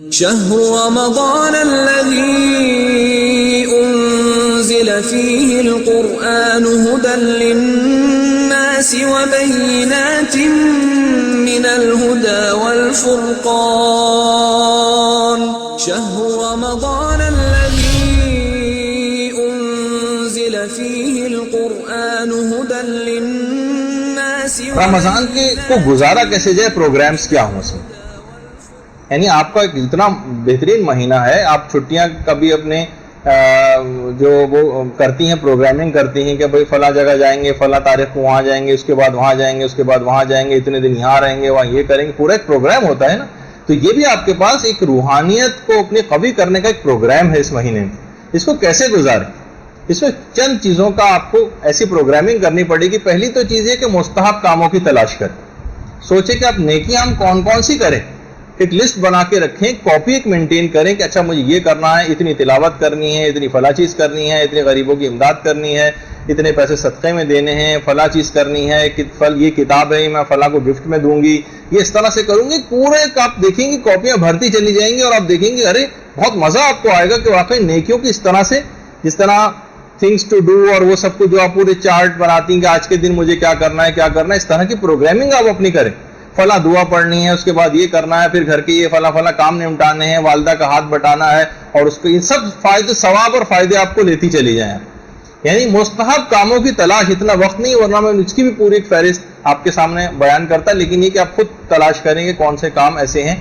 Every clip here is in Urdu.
شهر رمضان الذي أنزل فيه القرآن هدى للناس وبينات من الهدى والفرقان شهر رمضان الذي أنزل فيه القرآن هدى للناس رمضان کو گزارا کیسے جائے، پروگرامز کیا ہوں اس میں، یعنی آپ کا اتنا بہترین مہینہ ہے، آپ چھٹیاں کبھی اپنے جو وہ کرتی ہیں، پروگرامنگ کرتی ہیں کہ بھئی فلاں جگہ جائیں گے، فلاں تاریخ کو وہاں جائیں گے، اس کے بعد وہاں جائیں گے، اس کے بعد وہاں جائیں گے، اتنے دن یہاں رہیں گے، وہاں یہ کریں گے، پورا ایک پروگرام ہوتا ہے نا. تو یہ بھی آپ کے پاس ایک روحانیت کو اپنی قوی کرنے کا ایک پروگرام ہے اس مہینے میں. اس کو کیسے گزاریں؟ اس میں چند چیزوں کا آپ کو ایسی پروگرامنگ کرنی پڑے گی. پہلی تو چیز یہ کہ مستحب کاموں کی تلاش کریں. سوچیں کہ آپ نیکیاں ہم کون کون سی کریں، ایک لسٹ بنا کے رکھیں، کاپی ایک مینٹین کریں کہ اچھا مجھے یہ کرنا ہے، اتنی تلاوت کرنی ہے، اتنی فلاں چیز کرنی ہے، اتنے غریبوں کی امداد کرنی ہے، اتنے پیسے صدقے میں دینے ہیں، فلاں چیز کرنی ہے، یہ کتاب ہے میں فلاں کو گفٹ میں دوں گی، یہ اس طرح سے کروں گی. پورے آپ دیکھیں گے کاپیاں بھرتی چلی جائیں گی اور آپ دیکھیں گے ارے بہت مزہ آپ کو آئے گا کہ واقعی نیکیوں کی اس طرح سے، جس طرح تھنگس ٹو ڈو اور وہ سب کچھ جو آپ پورے چارٹ بناتی ہیں کہ آج کے دن مجھے کیا کرنا ہے کیا کرنا ہے، اس طرح کی پروگرامنگ آپ اپنی کریں. فلاں دعا پڑھنی ہے، اس کے بعد یہ کرنا ہے، پھر گھر کے یہ فلاں کام نمٹانے ہیں، والدہ کا ہاتھ بٹانا ہے، اور اس کو یہ سب فائدے ثواب اور فائدے آپ کو لیتی چلی جائیں. یعنی مستحب کاموں کی تلاش، اتنا وقت نہیں ورنہ میں اس کی بھی پوری ایک فہرست آپ کے سامنے بیان کرتا، لیکن یہ کہ آپ خود تلاش کریں گے کون سے کام ایسے ہیں.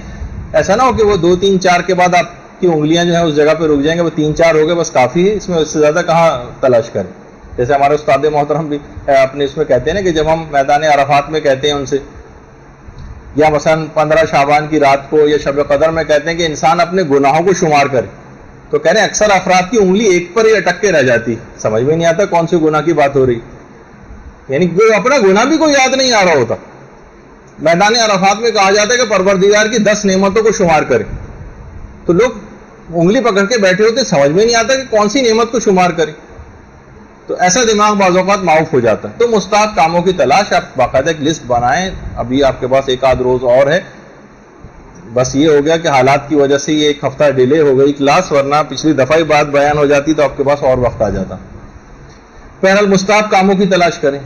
ایسا نہ ہو کہ وہ 2 3 4 کے بعد آپ کی انگلیاں جو ہیں اس جگہ پہ رک جائیں گے، وہ 3 4 ہو گئے بس کافی ہے، اس میں اس سے زیادہ کہاں تلاش کریں. جیسے ہمارے استاد محترم بھی اپنے اس میں کہتے ہیں نا کہ جب ہم میدان عرفات میں کہتے ہیں ان سے، یا مثلا 15 شعبان کی رات کو یا شب قدر میں کہتے ہیں کہ انسان اپنے گناہوں کو شمار کرے، تو کہہ رہے ہیں اکثر افراد کی انگلی ایک پر ہی اٹک کے رہ جاتی، سمجھ میں نہیں آتا کون سے گناہ کی بات ہو رہی، یعنی کوئی اپنا گناہ بھی کوئی یاد نہیں آ رہا ہوتا. میدان عرفات میں کہا جاتا ہے کہ پروردگار کی 10 نعمتوں کو شمار کرے، تو لوگ انگلی پکڑ کے بیٹھے ہوتے، سمجھ میں نہیں آتا کہ کون سی نعمت کو شمار کرے. تو ایسا دماغ بعض اوقات معاف ہو جاتا ہے. تو مستحب کاموں کی تلاش، آپ باقاعدہ ایک لسٹ بنائیں. ابھی آپ کے پاس 1 روز اور ہے، بس یہ ہو گیا کہ حالات کی وجہ سے یہ 1 ہفتہ ڈیلے ہو گئی کلاس، ورنہ پچھلی دفعہ ہی بات بیان ہو جاتی تو آپ کے پاس اور وقت آ جاتا. بہرحال مستحب کاموں کی تلاش کریں.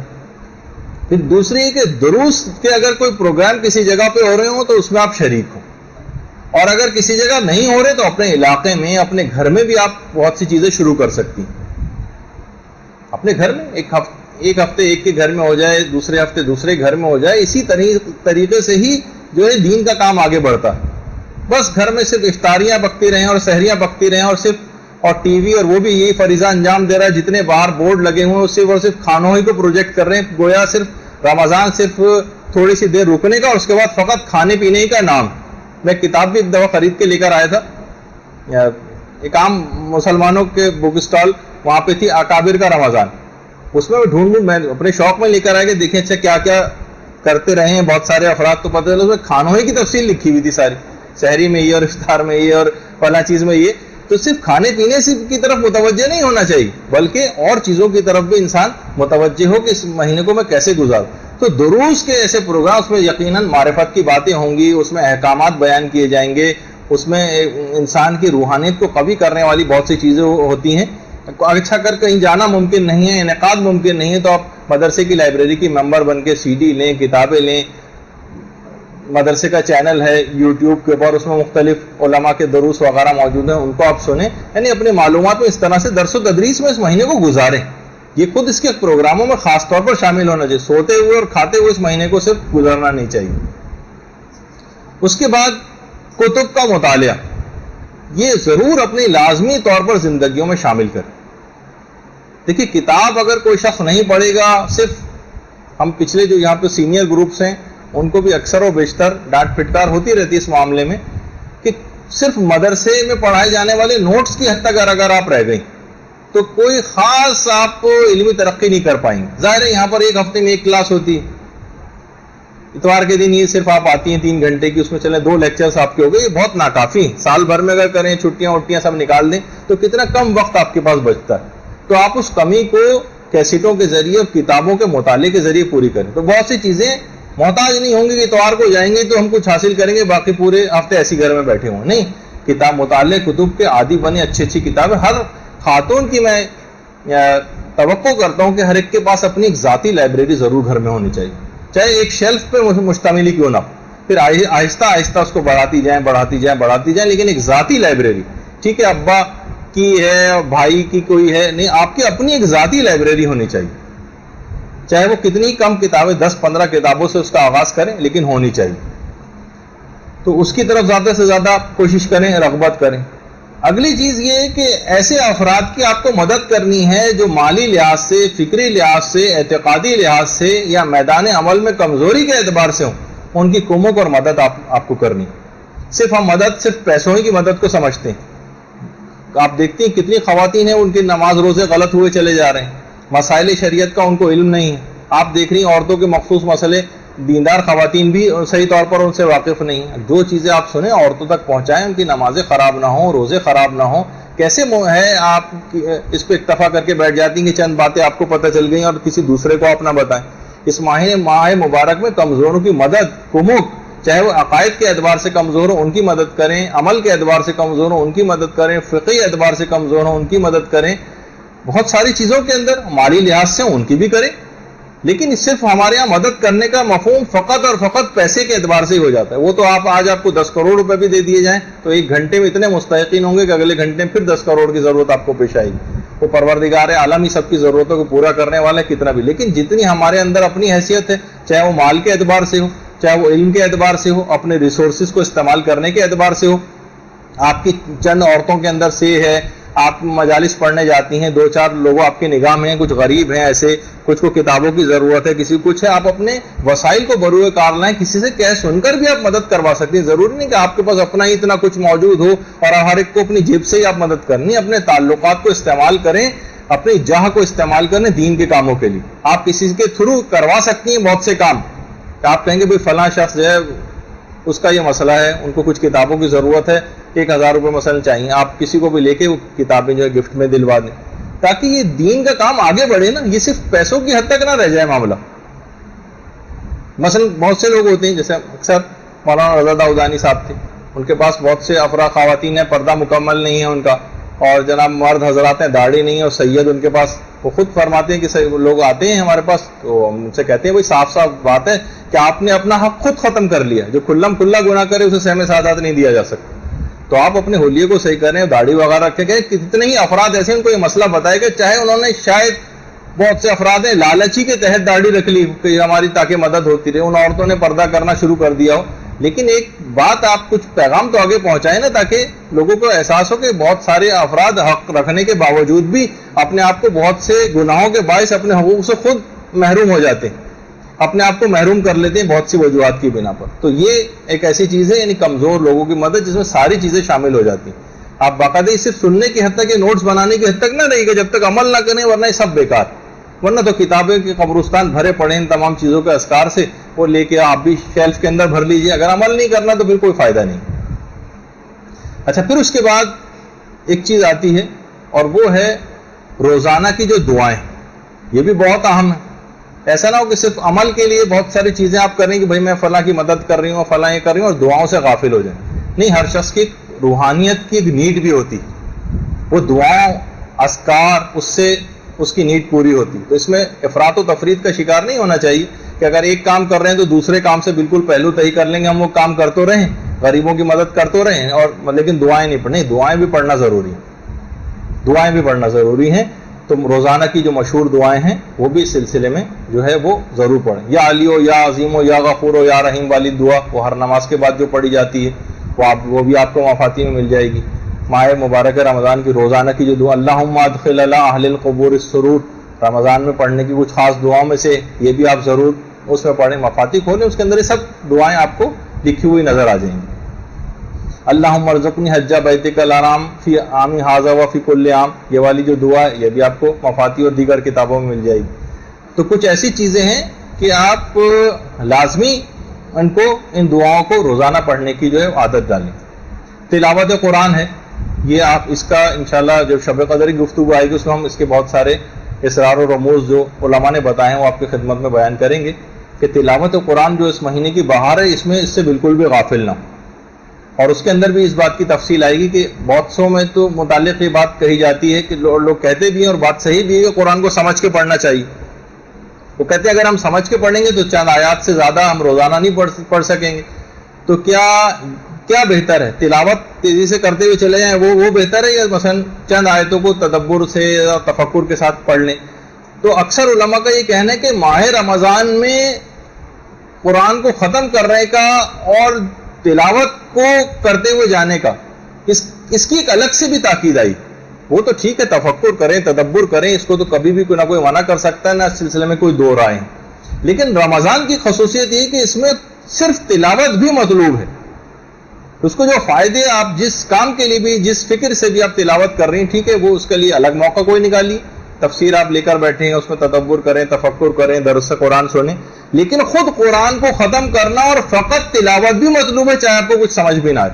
پھر دوسری ہے کہ دروس کے اگر کوئی پروگرام کسی جگہ پہ ہو رہے ہوں تو اس میں آپ شریک ہوں، اور اگر کسی جگہ نہیں ہو رہے تو اپنے علاقے میں اپنے گھر میں بھی آپ بہت سی چیزیں شروع کر سکتی ہیں. اپنے گھر میں ایک ہفتے ایک کے گھر میں ہو جائے، دوسرے ہفتے دوسرے گھر میں ہو جائے. اسی طریقے سے ہی جو ہے دین کا کام آگے بڑھتا ہے. بس گھر میں صرف افطاریاں پکتی رہیں اور سحریاں پکتی رہیں، اور ٹی وی اور وہ بھی یہی فریضہ انجام دے رہا ہے. جتنے باہر بورڈ لگے ہوئے ہیں صرف کھانوں ہی کو پروجیکٹ کر رہے ہیں، گویا صرف رمضان صرف تھوڑی سی دیر رکنے کا اور اس کے بعد فقط کھانے پینے کا نام. میں کتاب بھی ایک دفعہ خرید کے لے کر آیا تھا، ایک عام مسلمانوں کے بک اسٹال وہاں پہ تھی، اکابر کا رمضان. اس میں ڈھونڈ میں اپنے شوق میں لے کر آیا کہ دیکھیں اچھا کیا کیا کرتے رہے ہیں بہت سارے افراد. تو پتہ چلا اس میں کھانوں ہی کی تفصیل لکھی ہوئی تھی ساری، سحری میں یہ اور افطار میں یہ اور فلاں چیز میں یہ. تو صرف کھانے پینے کی طرف متوجہ نہیں ہونا چاہیے، بلکہ اور چیزوں کی طرف بھی انسان متوجہ ہو کہ اس مہینے کو میں کیسے گزاروں. تو دروس کے ایسے پروگرام، اس میں یقیناً معرفت کی باتیں ہوں گی، اس میں احکامات بیان کیے جائیں گے، اس میں انسان کی روحانیت کو قوی کرنے والی بہت سی چیزیں ہوتی ہیں. اچھا کر کہیں جانا ممکن نہیں ہے، انعقاد ممکن نہیں ہے، تو آپ مدرسے کی لائبریری کی ممبر بن کے CD لیں، کتابیں لیں. مدرسے کا چینل ہے یوٹیوب کے اوپر، اس میں مختلف علماء کے دروس وغیرہ موجود ہیں، ان کو آپ سنیں. یعنی اپنی معلومات میں اس طرح سے درس و تدریس میں اس مہینے کو گزاریں. یہ خود اس کے پروگراموں میں خاص طور پر شامل ہونا چاہیے. سوتے ہوئے اور کھاتے ہوئے اس مہینے کو صرف گزارنا نہیں چاہیے. اس کے بعد کتب کا مطالعہ یہ ضرور اپنی لازمی طور پر زندگیوں میں شامل کریں. دیکھیے کتاب اگر کوئی شخص نہیں پڑھے گا، صرف ہم پچھلے جو یہاں پہ سینئر گروپس ہیں ان کو بھی اکثر و بیشتر ڈانٹ پھٹکار ہوتی رہتی ہے اس معاملے میں کہ صرف مدرسے میں پڑھائے جانے والے نوٹس کی حد تک اگر آپ رہ گئیں تو کوئی خاص آپ کو علمی ترقی نہیں کر پائیں گے. ظاہر ہے یہاں پر 1 ہفتے میں 1 کلاس ہوتی ہے، اتوار کے دن یہ صرف آپ آتی ہیں 3 گھنٹے کی، اس میں چلیں 2 لیکچرز آپ کے ہو گئے، یہ بہت ناکافی. سال بھر میں اگر کریں، چھٹیاں وٹیاں سب نکال دیں تو کتنا کم وقت آپ کے پاس بچتا ہے. تو آپ اس کمی کو کیسٹوں کے ذریعے اور کتابوں کے مطالعے کے ذریعے پوری کریں. تو بہت سی چیزیں محتاج نہیں ہوں گے کہ اتوار کو جائیں گے تو ہم کچھ حاصل کریں گے باقی پورے ہفتے ایسی گھر میں بیٹھے ہوں. نہیں, کتاب مطالعے کتب کے عادی بنے, اچھی اچھی کتابیں. ہر خاتون کی میں توقع کرتا ہوں کہ ہر ایک کے پاس اپنی ایک ذاتی لائبریری ضرور گھر میں ہونی چاہیے, چاہے ایک شیلف پہ مشتمل ہی کیوں نہ ہو, پھر آہستہ آہستہ اس کو بڑھاتی جائیں, لیکن ایک ذاتی لائبریری. ٹھیک ہے, ابا کی ہے, بھائی کی کوئی ہے نہیں, آپ کی اپنی ایک ذاتی لائبریری ہونی چاہیے, چاہے وہ کتنی کم کتابیں 10-15 کتابوں سے اس کا آغاز کریں, لیکن ہونی چاہیے. تو اس کی طرف زیادہ سے زیادہ کوشش کریں, رغبت کریں. اگلی چیز یہ ہے کہ ایسے افراد کی آپ کو مدد کرنی ہے جو مالی لحاظ سے, فکری لحاظ سے, اعتقادی لحاظ سے یا میدان عمل میں کمزوری کے اعتبار سے ہوں, ان کی کمک اور مدد آپ کو کرنی. صرف ہم مدد صرف پیسوں ہی کی مدد کو سمجھتے ہیں. آپ دیکھتے ہیں کتنی خواتین ہیں ان کی نماز روزے غلط ہوئے چلے جا رہے ہیں, مسائل شریعت کا ان کو علم نہیں ہے. آپ دیکھ رہی ہیں عورتوں کے مخصوص مسئلے دیندار خواتین بھی صحیح طور پر ان سے واقف نہیں ہیں. جو چیزیں آپ سنیں عورتوں تک پہنچائیں, ان کی نمازیں خراب نہ ہوں, روزے خراب نہ ہوں. کیسے ہے آپ اس پہ اکتفا کر کے بیٹھ جاتی ہیں کہ چند باتیں آپ کو پتہ چل گئی اور کسی دوسرے کو آپ نہ بتائیں. اس ماہ مبارک میں کمزوروں کی مدد, کمک, چاہے وہ عقائد کے اعتبار سے کمزور ہوں ان کی مدد کریں, عمل کے اعتبار سے کمزور ہوں ان کی مدد کریں, فقہی اعتبار سے کمزور ہوں ان کی مدد کریں. بہت ساری چیزوں کے اندر مالی لحاظ سے ان کی بھی کریں, لیکن صرف ہمارے یہاں مدد کرنے کا مفہوم فقط اور فقط پیسے کے اعتبار سے ہی ہو جاتا ہے. وہ تو آج آپ کو 10 کروڑ روپے بھی دے دیے جائیں تو ایک گھنٹے میں اتنے مستحقین ہوں گے کہ اگلے گھنٹے میں پھر 10 کروڑ کی ضرورت آپ کو پیش آئے گی. وہ پروردگار عالم ہی سب کی ضرورتوں کو پورا کرنے والا ہے کتنا بھی, لیکن جتنی ہمارے اندر اپنی حیثیت ہے, چاہے وہ مال کے اعتبار سے ہو, چاہے وہ علم کے اعتبار سے ہو, اپنے ریسورسز کو استعمال کرنے کے اعتبار سے ہو. آپ کی چند عورتوں کے اندر سے ہے, آپ مجالس پڑھنے جاتی ہیں, 2-4 لوگوں آپ کی نگاہ میں ہیں, کچھ غریب ہیں ایسے, کچھ کو کتابوں کی ضرورت ہے, کسی کو کچھ ہے, آپ اپنے وسائل کو بروئے کار لائیں, کسی سے کہہ سن کر بھی آپ مدد کروا سکتے ہیں. ضروری نہیں کہ آپ کے پاس اپنا ہی اتنا کچھ موجود ہو اور ہر ایک کو اپنی جیب سے ہی آپ مدد کرنی. اپنے تعلقات کو استعمال کریں, اپنی جاہ کو استعمال کریں دین کے کاموں کے لیے. آپ کسی کے تھرو کروا سکتی ہیں بہت سے کام. آپ کہیں گے بھائی فلاں شخص جو ہے اس کا یہ مسئلہ ہے, ان کو کچھ کتابوں کی ضرورت ہے, 1000 روپے مثلا چاہیے, آپ کسی کو بھی لے کے وہ کتابیں جو ہے گفٹ میں دلوا دیں, تاکہ یہ دین کا کام آگے بڑھے نا. یہ صرف پیسوں کی حد تک نہ رہ جائے معاملہ. مثلا بہت سے لوگ ہوتے ہیں, جیسے اکثر مولانا رضا داؤدانی صاحب تھے, ان کے پاس بہت سے افراد خواتین ہیں, پردہ مکمل نہیں ہے ان کا, اور جناب مرد حضرات ہیں داڑھی نہیں ہے, اور سید ان کے پاس, وہ خود فرماتے ہیں کہ لوگ آتے ہیں ہمارے پاس تو ہم ان سے کہتے ہیں بھائی صاف صاف بات ہے کہ آپ نے اپنا حق خود ختم کر لیا. جو کھلم کھلا گناہ کرے اسے سہم سعادت نہیں دیا جا سکتا. تو آپ اپنے حلیے کو صحیح کریں, داڑھی وغیرہ رکھے گئے. کتنے ہی افراد ایسے ان کو یہ مسئلہ بتائے گا, چاہے انہوں نے شاید بہت سے افراد ہیں لالچی کے تحت داڑھی رکھ لی کہ ہماری تاکہ مدد ہوتی رہے, ان عورتوں نے پردہ کرنا شروع کر دیا ہو, لیکن ایک بات آپ کچھ پیغام تو آگے پہنچائیں نا, تاکہ لوگوں کو احساس ہو کہ بہت سارے افراد حق رکھنے کے باوجود بھی اپنے آپ کو بہت سے گناہوں کے باعث اپنے حقوق سے خود محروم ہو جاتے ہیں, اپنے آپ کو محروم کر لیتے ہیں بہت سی وجوہات کی بنا پر. تو یہ ایک ایسی چیز ہے, یعنی کمزور لوگوں کی مدد, جس میں ساری چیزیں شامل ہو جاتی ہیں. آپ باقاعدہ صرف سننے کی حد تک, نوٹس بنانے کی حد تک نہ رہے گا جب تک عمل نہ کریں, ورنہ یہ سب بیکار. ورنہ تو کتابیں کے قبرستان بھرے پڑے ان تمام چیزوں کے اذکار سے, وہ لے کے آپ بھی شیلف کے اندر بھر لیجئے. اگر عمل نہیں کرنا تو پھر کوئی فائدہ نہیں. اچھا, پھر اس کے بعد ایک چیز آتی ہے, اور وہ ہے روزانہ کی جو دعائیں. یہ بھی بہت اہم ہے. ایسا نہ ہو کہ صرف عمل کے لیے بہت ساری چیزیں آپ کریں کہ بھائی میں فلاں کی مدد کر رہی ہوں, فلاں یہ کر رہی ہوں, اور دعاؤں سے غافل ہو جائیں. نہیں, ہر شخص کی روحانیت کی ایک نیڈ بھی ہوتی, وہ دعاؤں اذکار اس سے اس کی نیڈ پوری ہوتی. تو اس میں افراط و تفریط کا شکار نہیں ہونا چاہیے کہ اگر ایک کام کر رہے ہیں تو دوسرے کام سے بالکل پہلو تہی کر لیں گے, ہم وہ کام کرتے رہیں, غریبوں کی مدد کرتے رہیں, اور لیکن دعائیں نہیں پڑھیں. دعائیں بھی پڑھنا ضروری ہیں, دعائیں بھی پڑھنا ضروری ہیں. تو روزانہ کی جو مشہور دعائیں ہیں وہ بھی اس سلسلے میں جو ہے وہ ضرور پڑھیں. یا علی ہو, یا عظیم ہو, یا غفور ہو, یا رحیم والی دعا, وہ ہر نماز کے بعد جو پڑھی جاتی ہے وہ بھی آپ کو مفاتی میں مل جائے گی. ماہ مبارک رمضان کی روزانہ کی جو دعا, اللہم ادخل علی اہل القبور السرور, رمضان میں پڑھنے کی کچھ خاص دعاؤں میں سے یہ بھی آپ ضرور اس میں پڑھیں. مفاتی کھولیں, اس کے اندر یہ سب دعائیں آپ کو لکھی ہوئی نظر آ جائیں گی. اللہم ارزقنی حج بیتک الحرام فی عامی ھذا و فی کل عام, یہ والی جو دعا ہے یہ بھی آپ کو مفاتی اور دیگر کتابوں میں مل جائے گی. تو کچھ ایسی چیزیں ہیں کہ آپ لازمی ان دعاؤں کو روزانہ پڑھنے کی جو ہے عادت ڈالیں. تلاوت قرآن ہے, یہ آپ اس کا انشاءاللہ جب شب قدر کی گفتگو آئے گی اس میں ہم اس کے بہت سارے اسرار و رموز جو علماء نے بتائے ہیں وہ آپ کی خدمت میں بیان کریں گے. کہ تلاوت قرآن جو اس مہینے کی بہار ہے اس میں اس سے بالکل بھی غافل نہ ہو. اور اس کے اندر بھی اس بات کی تفصیل آئے گی کہ بہت سو میں تو متعلق یہ بات کہی جاتی ہے کہ لوگ کہتے بھی ہیں اور بات صحیح بھی ہے کہ قرآن کو سمجھ کے پڑھنا چاہیے. وہ کہتے ہیں اگر ہم سمجھ کے پڑھیں گے تو چند آیات سے زیادہ ہم روزانہ نہیں پڑھ سکیں گے. تو کیا بہتر ہے؟ تلاوت تیزی سے کرتے ہوئے چلے جائیں وہ بہتر ہے، یا مثلا چند آیتوں کو تدبر سے یا تفکر کے ساتھ پڑھ لیں؟ تو اکثر علماء کا یہ کہنا ہے کہ ماہ رمضان میں قرآن کو ختم کرنے کا اور تلاوت کو کرتے ہوئے جانے کا اس کی ایک الگ سے بھی تاکید آئی. وہ تو ٹھیک ہے، تفکر کریں، تدبر کریں، اس کو تو کبھی بھی کوئی نہ کوئی منع کر سکتا ہے، نہ اس سلسلے میں کوئی دو رائے ہیں. لیکن رمضان کی خصوصیت یہ کہ اس میں صرف تلاوت بھی مطلوب ہے. اس کو جو فائدے آپ جس کام کے لیے بھی جس فکر سے بھی آپ تلاوت کر رہی ہیں، ٹھیک ہے، وہ اس کے لیے الگ موقع کوئی نکالیے، تفسیر آپ لے کر بیٹھے ہیں، اس میں تدبر کریں، تفکر کریں، درس قرآن سنیں. لیکن خود قرآن کو ختم کرنا اور فقط تلاوت بھی مطلوب ہے، چاہے آپ کو کچھ سمجھ بھی نہ آئے.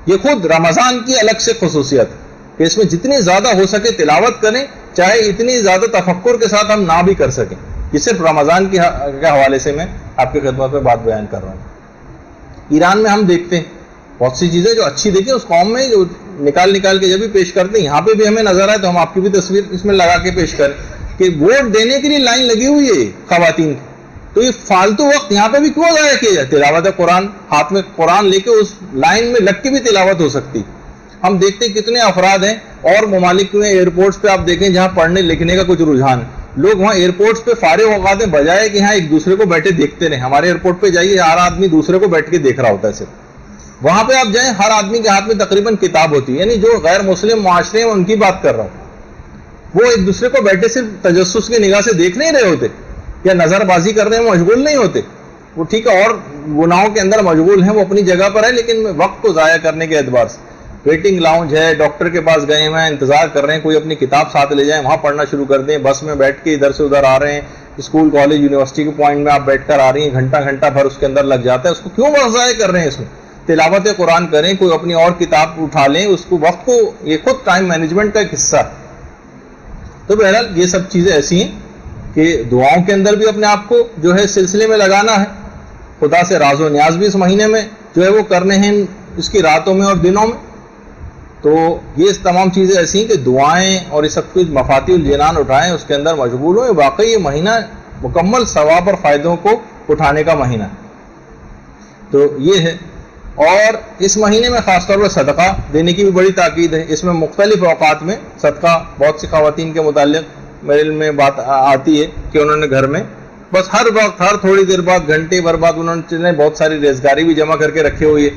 یہ خود رمضان کی الگ سے خصوصیت ہے کہ اس میں جتنی زیادہ ہو سکے تلاوت کریں، چاہے اتنی زیادہ تفکر کے ساتھ ہم نہ بھی کر سکیں. یہ صرف رمضان کے حوالے سے میں آپ کی خدمت میں بات بیان کر رہا ہوں. ایران میں ہم دیکھتے ہیں بہت سی چیزیں جو اچھی دیکھیں اس قوم میں جو نکال کے جب بھی پیش کرتے ہیں، یہاں پہ بھی ہمیں نظر آئے تو ہم آپ کی بھی تصویر اس میں لگا کے پیش کریں کہ ووٹ دینے کے لیے لائن لگی ہوئی ہے خواتین کی. تو یہ فالتو وقت یہاں پہ بھی کیوں ضائع کیا جائے؟ تلاوت قرآن، ہاتھ میں قرآن لے کے اس لائن میں لگ کے بھی تلاوت ہو سکتی. ہم دیکھتے ہیں کتنے افراد ہیں اور ممالک میں ایئرپورٹس پہ آپ دیکھیں جہاں پڑھنے لکھنے کا کچھ رجحان ہے، لوگ وہاں ایئرپورٹس پہ فارغ اوقات میں بجائے کہ یہاں ایک دوسرے کو بیٹھے دیکھتے رہیں. ہمارے ایئرپورٹ پہ جائیے، ہر آدمی دوسرے کو بیٹھ کے دیکھ رہا ہوتا ہے. صرف وہاں پہ آپ جائیں، ہر آدمی کے ہاتھ میں تقریباً کتاب ہوتی ہے. یعنی جو غیر مسلم معاشرے ہیں ان کی بات کر رہا ہوں، وہ ایک دوسرے کو بیٹھے صرف تجسس کی نگاہ سے دیکھ نہیں رہے ہوتے یا نظر بازی کرنے میں مشغول نہیں ہوتے. وہ ٹھیک ہے اور گناہوں کے اندر مشغول ہیں، وہ اپنی جگہ پر ہے، لیکن وقت کو ضائع کرنے کے اعتبار سے ویٹنگ لاؤنج ہے، ڈاکٹر کے پاس گئے ہیں، انتظار کر رہے ہیں، کوئی اپنی کتاب ساتھ لے جائیں، وہاں پڑھنا شروع کر دیں. بس میں بیٹھ کے ادھر سے ادھر آ رہے ہیں، اسکول کالج یونیورسٹی کے پوائنٹ میں آپ بیٹھ کر آ رہی ہیں، گھنٹہ بھر اس کے اندر لگ جاتا ہے. اس کو کیوں وقت ضائع کر رہے ہیں؟ اس میں تلاوت قرآن کریں، کوئی اپنی اور کتاب اٹھا لیں. اس کو وقت کو، یہ خود ٹائم مینجمنٹ کا ایک حصہ ہے. تو بہرحال یہ سب چیزیں ایسی ہیں کہ دعاؤں کے اندر بھی اپنے آپ کو جو ہے سلسلے میں لگانا ہے. خدا سے راز و نیاز بھی اس مہینے میں جو ہے وہ کرنے ہیں، اس کی راتوں میں اور دنوں میں. تو یہ تمام چیزیں ایسی ہیں کہ دعائیں اور یہ سب کچھ مفاتیح الجنان اٹھائیں، اس کے اندر مشغول ہوں. واقعی یہ مہینہ مکمل ثواب اور فائدوں کو اٹھانے کا مہینہ ہے. تو یہ ہے. اور اس مہینے میں خاص طور پر صدقہ دینے کی بھی بڑی تاکید ہے. اس میں مختلف اوقات میں صدقہ، بہت سی خواتین کے متعلق میرے علم میں بات آتی ہے کہ انہوں نے گھر میں بس ہر وقت، ہر تھوڑی دیر بعد، گھنٹے بھر بعد انہوں نے بہت ساری ریزگاری بھی جمع کر کے رکھی ہوئی ہے.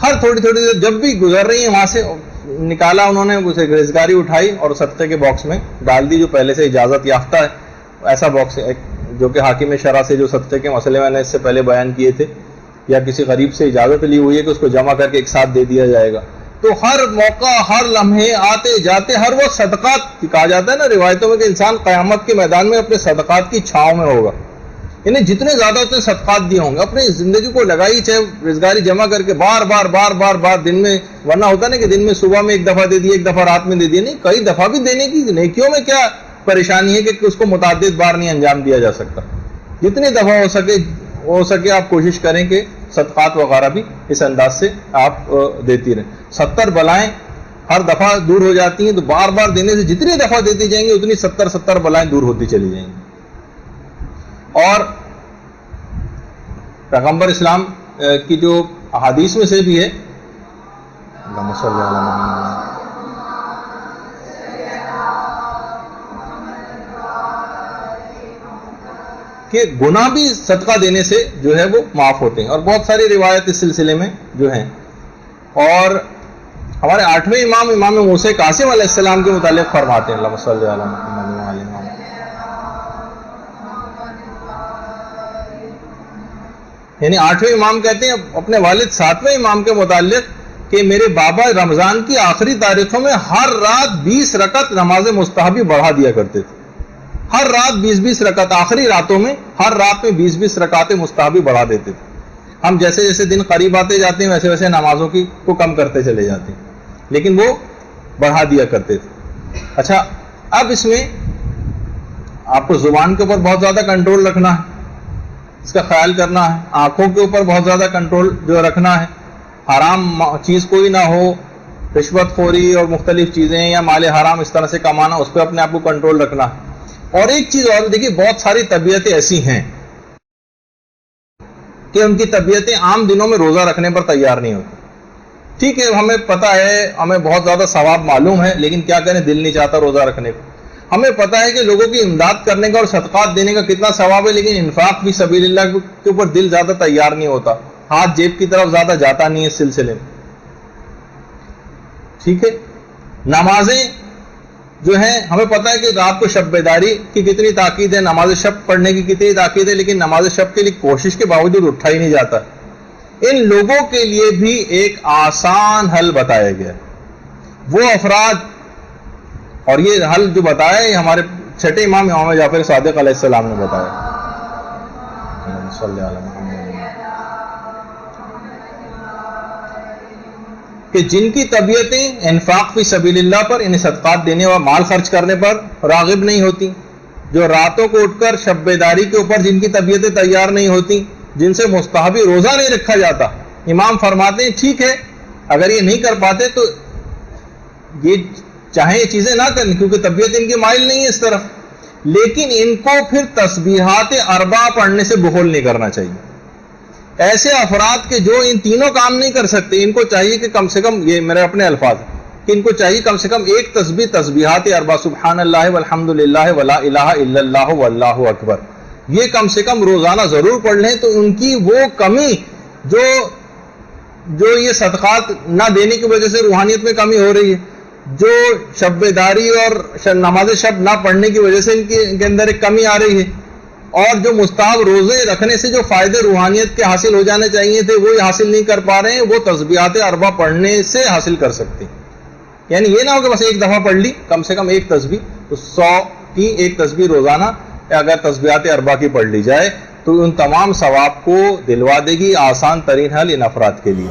ہر تھوڑی دیر جب بھی گزر رہی ہیں وہاں سے نکالا انہوں نے، اسے ریزگاری اٹھائی اور صدقے کے باکس میں ڈال دی، جو پہلے سے اجازت یافتہ ہے. ایسا باکس ہے جو کہ حاکم شرع سے جو صدقے کے مسئلے میں نے اس سے پہلے بیان کیے تھے، یا کسی غریب سے اجازت لی ہوئی ہے کہ اس کو جمع کر کے ایک ساتھ دے دیا جائے گا. تو ہر موقع، ہر لمحے، آتے جاتے ہر وقت صدقات کہا جاتا ہے نا روایتوں میں کہ انسان قیامت کے میدان میں اپنے صدقات کی چھاؤں میں ہوگا. یعنی جتنے زیادہ اس نے صدقات دیے ہوں گے، اپنی زندگی کو لگائی، چاہے روزگاری جمع کر کے بار بار دن میں، ورنہ ہوتا نا کہ دن میں صبح میں ایک دفعہ دے دی، ایک دفعہ رات میں دے دی، نہیں، کئی دفعہ بھی دینے کی. نیکیوں میں کیا پریشانی ہے کہ اس کو متعدد بار نہیں انجام دیا جا سکتا. جتنی دفعہ ہو سکے آپ کوشش کریں کہ صدقات وغیرہ بھی اس انداز سے آپ دیتی رہیں. 70 بلائیں ہر دفعہ دور ہو جاتی ہیں، تو بار بار دینے سے جتنی دفعہ دیتی جائیں گی اتنی 70 بلائیں دور ہوتی چلی جائیں گی. اور پیغمبر اسلام کی جو احادیث میں سے بھی ہے کہ گناہ بھی صدقہ دینے سے جو ہے وہ معاف ہوتے ہیں. اور بہت ساری روایت اس سلسلے میں جو ہیں. اور ہمارے 8ویں امام موسیٰ قاسم علیہ السلام کے متعلق فرماتے ہیں، اللہم صلی علی محمد وعلی محمد، یعنی 8ویں امام کہتے ہیں اپنے والد 7ویں امام کے متعلق کہ میرے بابا رمضان کی آخری تاریخوں میں ہر رات 20 رکعت نماز مستحبی بڑھا دیا کرتے تھے. ہر رات 20 رکعت، آخری راتوں میں ہر رات میں 20 رکعتیں مستحبی بڑھا دیتے تھے. ہم جیسے جیسے دن قریب آتے جاتے ہیں ویسے ویسے نمازوں کو کم کرتے چلے جاتے ہیں، لیکن وہ بڑھا دیا کرتے تھے. اچھا، اب اس میں آپ کو زبان کے اوپر بہت زیادہ کنٹرول رکھنا ہے. اس کا خیال کرنا ہے، آنکھوں کے اوپر بہت زیادہ کنٹرول جو رکھنا ہے، حرام چیز کوئی نہ ہو، رشوت خوری اور مختلف چیزیں یا مال حرام اس طرح سے کمانا، اس پہ اپنے آپ کو کنٹرول رکھنا ہے۔ اور ایک چیز اور دیکھیے، بہت ساری طبیعتیں ایسی ہیں کہ ان کی طبیعتیں عام دنوں میں روزہ رکھنے پر تیار نہیں ہوتی۔ ٹھیک ہے، ہمیں پتہ ہے، ہمیں بہت زیادہ ثواب معلوم ہے، لیکن کیا کریں، دل نہیں چاہتا روزہ رکھنے کو۔ ہمیں پتہ ہے کہ لوگوں کی امداد کرنے کا اور صدقات دینے کا کتنا ثواب ہے، لیکن انفاق فی سبیل اللہ کے اوپر دل زیادہ تیار نہیں ہوتا، ہاتھ جیب کی طرف زیادہ جاتا نہیں ہے اس سلسلے میں۔ ٹھیک ہے، نمازیں جو ہیں، ہمیں پتہ ہے کہ رات کو شب بیداری کی کتنی تاکید ہے، نماز شب پڑھنے کی کتنی تاکید ہے، لیکن نماز شب کے لیے کوشش کے باوجود اٹھا ہی نہیں جاتا۔ ان لوگوں کے لیے بھی ایک آسان حل بتایا گیا، وہ افراد، اور یہ حل جو بتایا یہ ہمارے چھٹے امام جعفر صادق علیہ السلام نے بتایا، کہ جن کی طبیعتیں انفاق فی سبیل اللہ پر، انہیں صدقات دینے اور مال خرچ کرنے پر راغب نہیں ہوتی، جو راتوں کو اٹھ کر شب بیداری کے اوپر جن کی طبیعتیں تیار نہیں ہوتی، جن سے مستحبی روزہ نہیں رکھا جاتا، امام فرماتے ہیں ٹھیک ہے اگر یہ نہیں کر پاتے تو یہ چاہیں یہ چیزیں نہ کریں کیونکہ طبیعت ان کی مائل نہیں ہے اس طرف، لیکن ان کو پھر تسبیحات اربع پڑھنے سے بخل نہیں کرنا چاہیے۔ ایسے افراد کے جو ان تینوں کام نہیں کر سکتے، ان کو چاہیے کہ کم سے کم، یہ میرے اپنے الفاظ ہیں، کہ ان کو چاہیے کم سے کم ایک تسبیح تسبیحات اربع، سبحان اللہ والحمد للہ ولا الہ الا اللہ واللہ اکبر، یہ کم سے کم روزانہ ضرور پڑھ لیں، تو ان کی وہ کمی جو یہ صدقات نہ دینے کی وجہ سے روحانیت میں کمی ہو رہی ہے، جو شب بیداری اور نماز شب نہ پڑھنے کی وجہ سے ان کے اندر ایک کمی آ رہی ہے، اور جو مستحب روزے رکھنے سے جو فائدے روحانیت کے حاصل ہو جانے چاہیے تھے وہ حاصل نہیں کر پا رہے ہیں، وہ تسبیحات اربع پڑھنے سے حاصل کر سکتے ہیں۔ یعنی یہ نہ ہو کہ بس ایک دفعہ پڑھ لی، کم سے کم ایک تسبیح، تو 100 کی ایک تسبیح روزانہ اگر تسبیحات اربع کی پڑھ لی جائے تو ان تمام ثواب کو دلوا دے گی۔ آسان ترین حل ان افراد کے لیے۔